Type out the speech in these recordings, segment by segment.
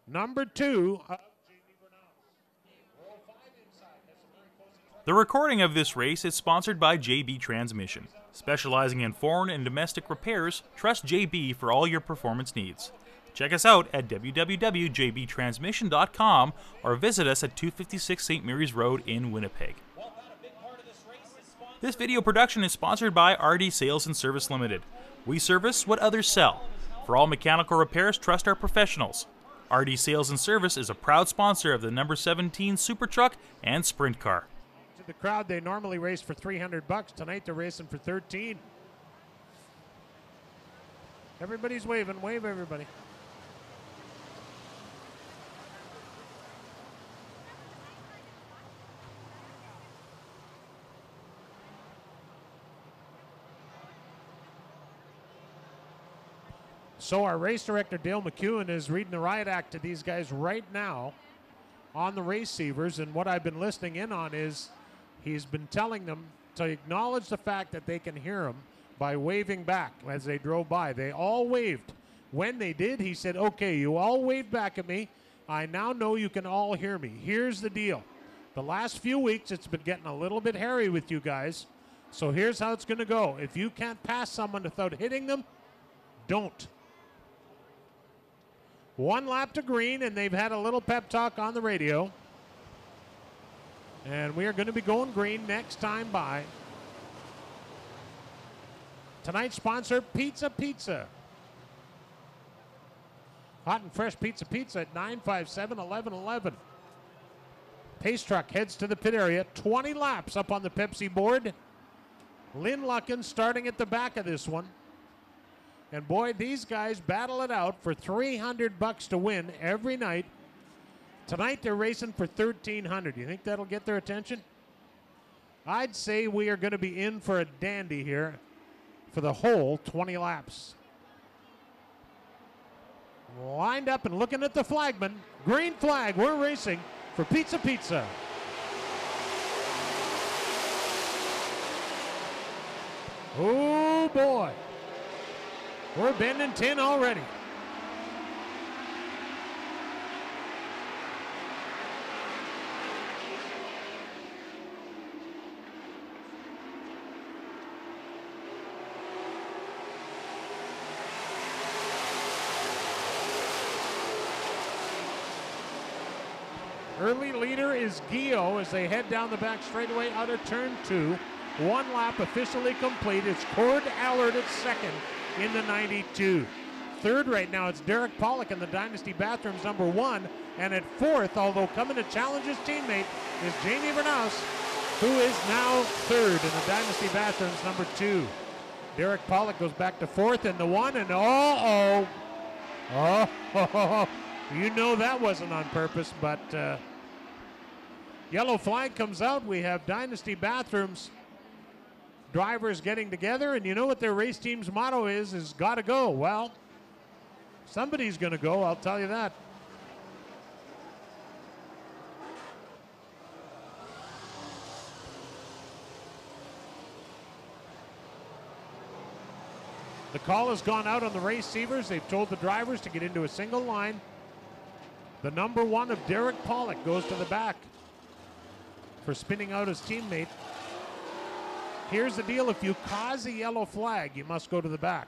number 2. The recording of this race is sponsored by JB Transmission. Specializing in foreign and domestic repairs, trust JB for all your performance needs. Check us out at www.jbtransmission.com or visit us at 256 St. Mary's Road in Winnipeg. This video production is sponsored by RD Sales and Service Limited. We service what others sell. For all mechanical repairs, trust our professionals. RD Sales and Service is a proud sponsor of the number 17 Super Truck and Sprint Car. To the crowd, they normally race for $300. Tonight they're racing for 13. Everybody's waving. Wave, everybody. So our race director, Dale McEwen, is reading the riot act to these guys right now on the receivers. And what I've been listening in on is he's been telling them to acknowledge the fact that they can hear him by waving back as they drove by. They all waved. When they did, he said, okay, you all waved back at me. I now know you can all hear me. Here's the deal. The last few weeks, it's been getting a little bit hairy with you guys. So here's how it's going to go. If you can't pass someone without hitting them, don't. 1 lap to green, and they've had a little pep talk on the radio. And we are going to be going green next time by. Tonight's sponsor, Pizza Pizza. Hot and fresh Pizza at 957-1111. Pace truck heads to the pit area. 20 laps up on the Pepsi board. Lynn Luckin starting at the back of this one. And boy, these guys battle it out for $300 to win every night. Tonight they're racing for $1,300. You think that'll get their attention? I'd say we are going to be in for a dandy here for the whole 20 laps. Lined up and looking at the flagman. Green flag, we're racing for Pizza. Oh boy. We're bending 10 already. Early leader is Gio as they head down the back straightaway out of turn 2. 1 lap officially complete. It's Cord Allard at second in the 92. Third right now, it's Derek Pollock in the Dynasty Bathrooms, number 1. And at fourth, although coming to challenge his teammate, is Jamie Vernaus, who is now third in the Dynasty Bathrooms, number 2. Derek Pollock goes back to fourth in the 1, and oh, you know that wasn't on purpose, but yellow flag comes out. We have Dynasty Bathrooms drivers getting together, and you know what their race team's motto is gotta go. Well, somebody's gonna go, I'll tell you that. The call has gone out on the receivers. They've told the drivers to get into a single line. The number 1 of Derek Pollock goes to the back for spinning out his teammate. Here's the deal. If you cause a yellow flag, you must go to the back.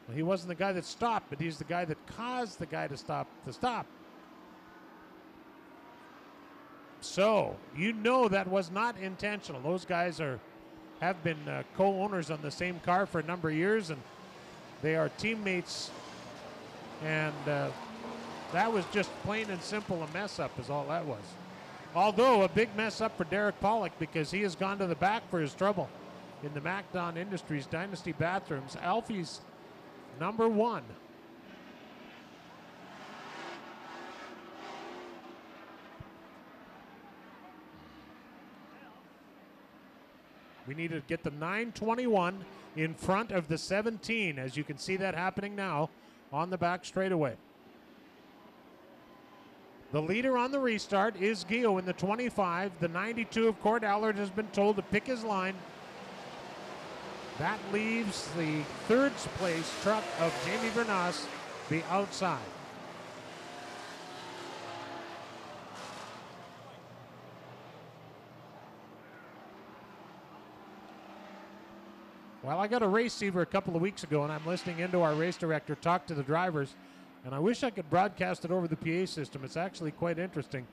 Well, he wasn't the guy that stopped, but he's the guy that caused the guy to stop. So, you know that was not intentional. Those guys have been co-owners on the same car for a number of years, and they are teammates. And that was just plain and simple a mess up is all that was. Although a big mess up for Derek Pollock because he has gone to the back for his trouble in the MacDon Industries Dynasty Bathrooms. Alfie's number 1. We need to get the 921 in front of the 17, as you can see that happening now on the back straightaway. The leader on the restart is Gio in the 25. The 92 of Cord Allard has been told to pick his line. That leaves the third place truck of Jamie Bernas the outside. Well, I got a race receiver a couple of weeks ago, and I'm listening into our race director talk to the drivers, and I wish I could broadcast it over the PA system. It's actually quite interesting.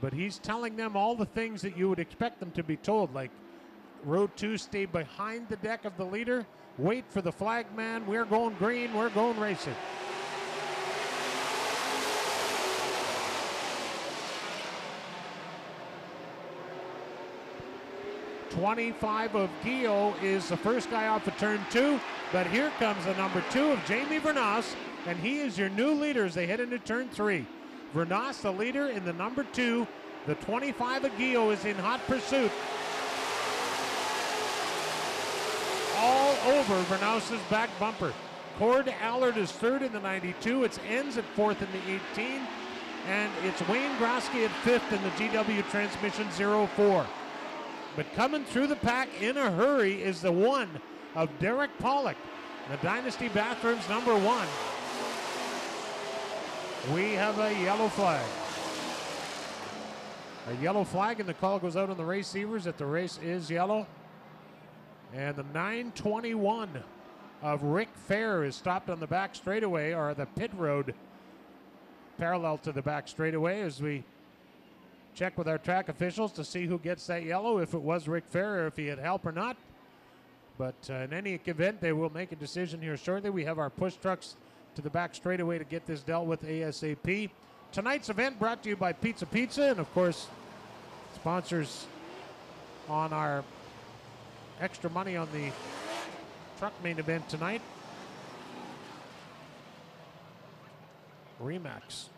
But he's telling them all the things that you would expect them to be told, like row 2, stay behind the deck of the leader, wait for the flag man, we're going green, we're going racing. '25 of Gio is the first guy off of turn 2, but here comes the number 2 of Jamie Vernas, and he is your new leader as they head into turn 3. Vernas, the leader in the number 2. The 25 of Gio is in hot pursuit. All over Vernas's back bumper. Cord Allard is third in the 92. It's Ends at fourth in the 18. And it's Wayne Grosky at fifth in the GW Transmission 04. But coming through the pack in a hurry is the 1 of Derek Pollock, the Dynasty Bathrooms number 1. We have a yellow flag. A yellow flag, and the call goes out on the receivers that the race is yellow. And the 921 of Rick Fair is stopped on the back straightaway, or the pit road parallel to the back straightaway, as we check with our track officials to see who gets that yellow, if it was Rick Fair or if he had help or not. But in any event, they will make a decision here shortly. We have our push trucks to the back straightaway to get this dealt with ASAP. Tonight's event brought to you by Pizza Pizza, and of course, sponsors on our extra money on the truck main event tonight. Remax.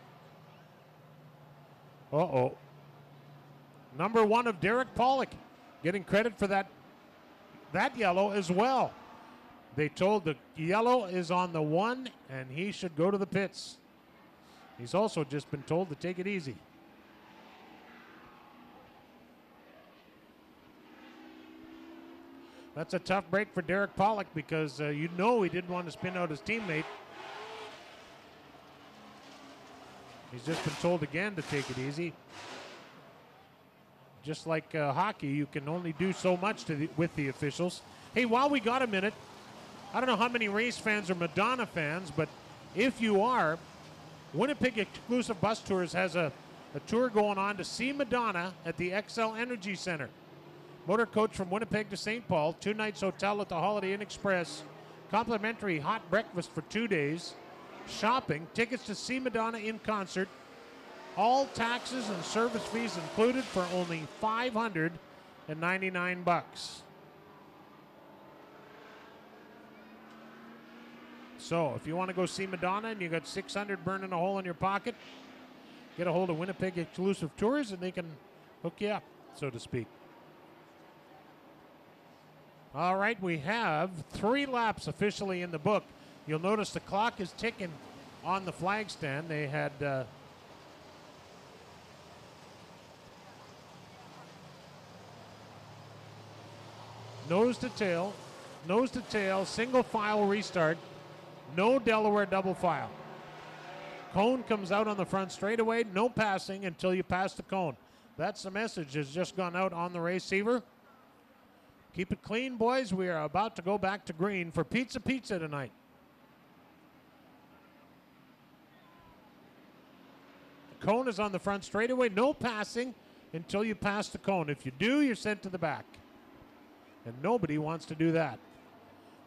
Uh-oh. Number 1 of Derek Pollock getting credit for that yellow as well. They told the yellow is on the 1 and he should go to the pits. He's also just been told to take it easy. That's a tough break for Derek Pollock because he didn't want to spin out his teammate. He's just been told again to take it easy. Just like hockey, you can only do so much with the officials. Hey, while we got a minute, I don't know how many race fans are Madonna fans, but if you are, Winnipeg Exclusive Bus Tours has a tour going on to see Madonna at the XL Energy Center. Motor coach from Winnipeg to St. Paul, 2 nights hotel at the Holiday Inn Express, complimentary hot breakfast for 2 days, shopping, tickets to see Madonna in concert, all taxes and service fees included for only $599. So if you want to go see Madonna and you got $600 burning a hole in your pocket, get a hold of Winnipeg Exclusive Tours and they can hook you up, so to speak. All right, we have 3 laps officially in the book. You'll notice the clock is ticking on the flag stand. They had nose to tail, single file restart, no Delaware double file. Cone comes out on the front straightaway, no passing until you pass the cone. That's the message that's just gone out on the receiver. Keep it clean, boys. We are about to go back to green for Pizza Pizza tonight. The cone is on the front straightaway, no passing until you pass the cone. If you do, you're sent to the back. And nobody wants to do that.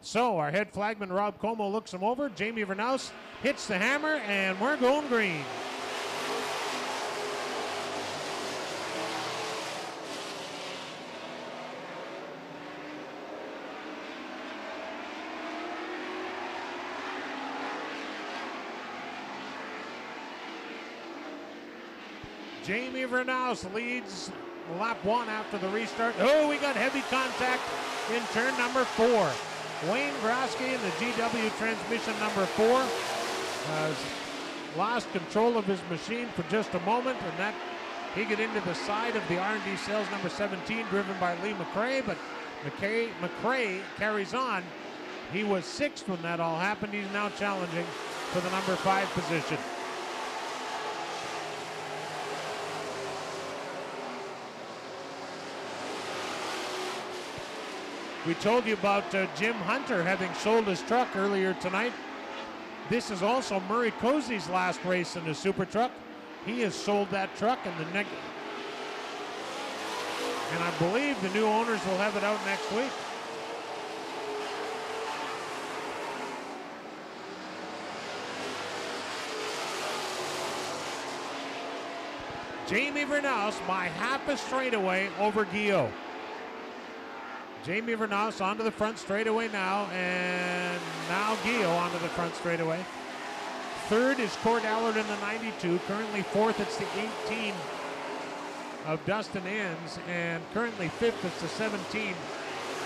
So our head flagman, Rob Como, looks him over. Jamie Vernaus hits the hammer, and we're going green. Jamie Vernaus leads lap 1 after the restart. Oh, we got heavy contact in turn number 4. Wayne Grosky in the GW Transmission number 4 has lost control of his machine for just a moment, and that he got into the side of the R&D Sales number 17 driven by Lee McRae, but McRae carries on. He was 6th when that all happened. He's now challenging for the number 5 position. We told you about Jim Hunter having sold his truck earlier tonight. This is also Murray Cozy's last race in the Super Truck. He has sold that truck, and I believe the new owners will have it out next week. Jamie Vernaus by half a straightaway over Guillaume. Jamie Vernaus onto the front straightaway now, and now Guillaume onto the front straightaway. Third is Cord Allard in the 92. Currently fourth, it's the 18 of Dustin Enns, and currently fifth, it's the 17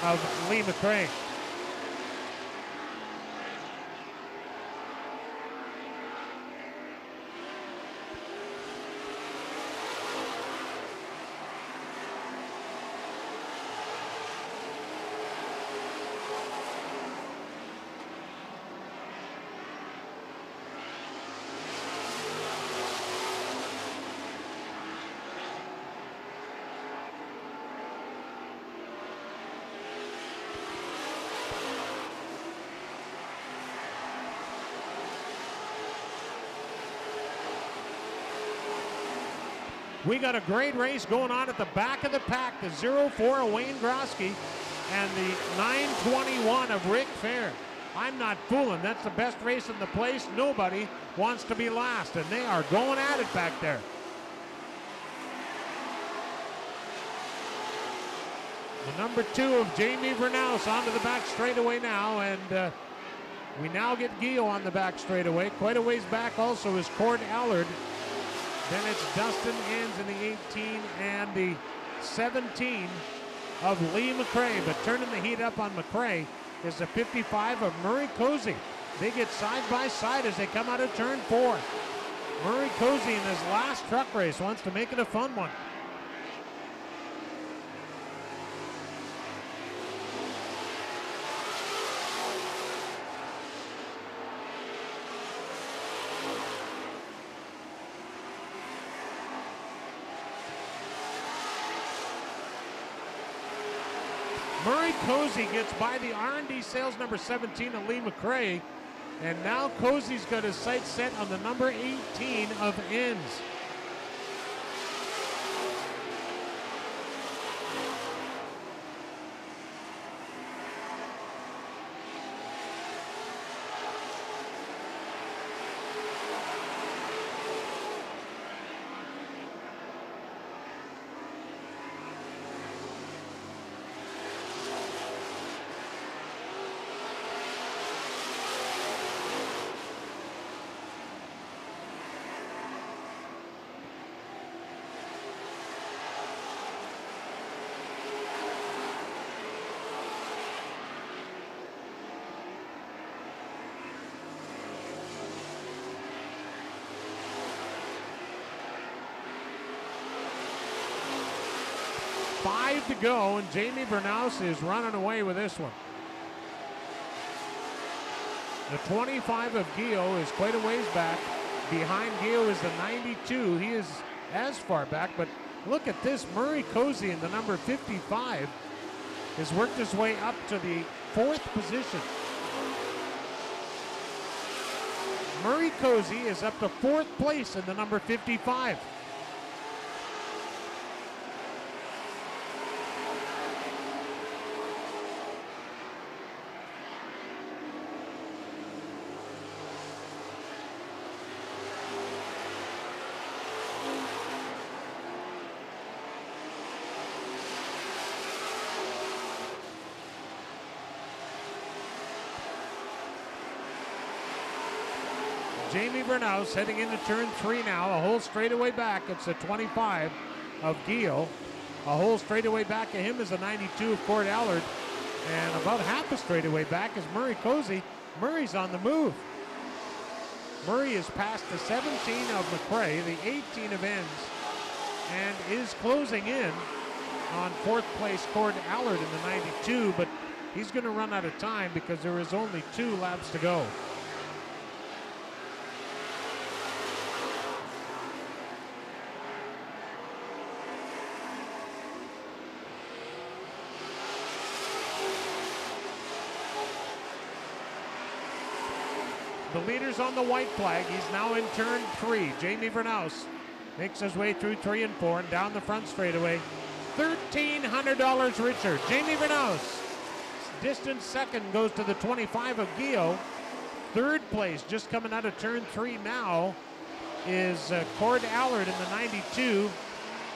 of Lee McRae. We got a great race going on at the back of the pack. The 04 of Wayne Grosky and the 921 of Rick Fair. I'm not fooling. That's the best race in the place. Nobody wants to be last, and they are going at it back there. The number 2 of Jamie Vernaus onto the back straightaway now, and we now get Guillaume on the back straightaway. Quite a ways back also is Cord Allard. Then it's Dustin Enns in the 18 and the 17 of Lee McRae. But turning the heat up on McRae is the 55 of Murray Cozy. They get side by side as they come out of turn 4. Murray Cozy in his last truck race wants to make it a fun one. Murray Cozy gets by the R&D sales number 17 of Lee McRae, and now Cozy's got his sights set on the number 18 of Enns. To go, and Jamie Vernaus is running away with this one. The 25 of Guillaume is quite a ways back. Behind Guillaume is the 92. He is as far back, but look at this. Murray Cozy in the number 55 has worked his way up to the 4th position. Murray Cozy is up to 4th place in the number 55. Jamie Vernaus heading into turn 3 now. A whole straightaway back. It's the 25 of Guillaume. A whole straightaway back of him is the 92 of Cord Allard. And about half a straightaway back is Murray Cozy. Murray's on the move. Murray is past the 17 of McRae, the 18 of Enns, and is closing in on 4th place Cord Allard in the 92, but he's going to run out of time because there is only 2 laps to go. the leaders on the white flag. He's now in turn 3. Jamie Vernaus makes his way through 3 and 4 and down the front straightaway. $1,300 richer. Jamie Vernaus. Distance second goes to the 25 of Gio. Third place, just coming out of turn 3 now, is Cord Allard in the 92.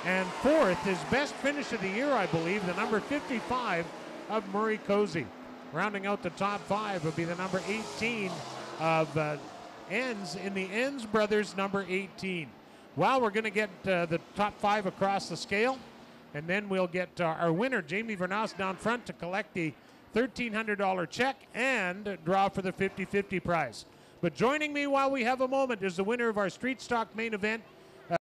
And fourth, his best finish of the year, I believe, the number 55 of Murray Cozy. Rounding out the top 5 would be the number 18 of Enns in the Enns brothers number 18. Well, we're going to get the top 5 across the scale, and then we'll get our winner, Jamie Vernaus, down front to collect the $1,300 check and draw for the 50-50 prize. But joining me while we have a moment is the winner of our Street Stock main event,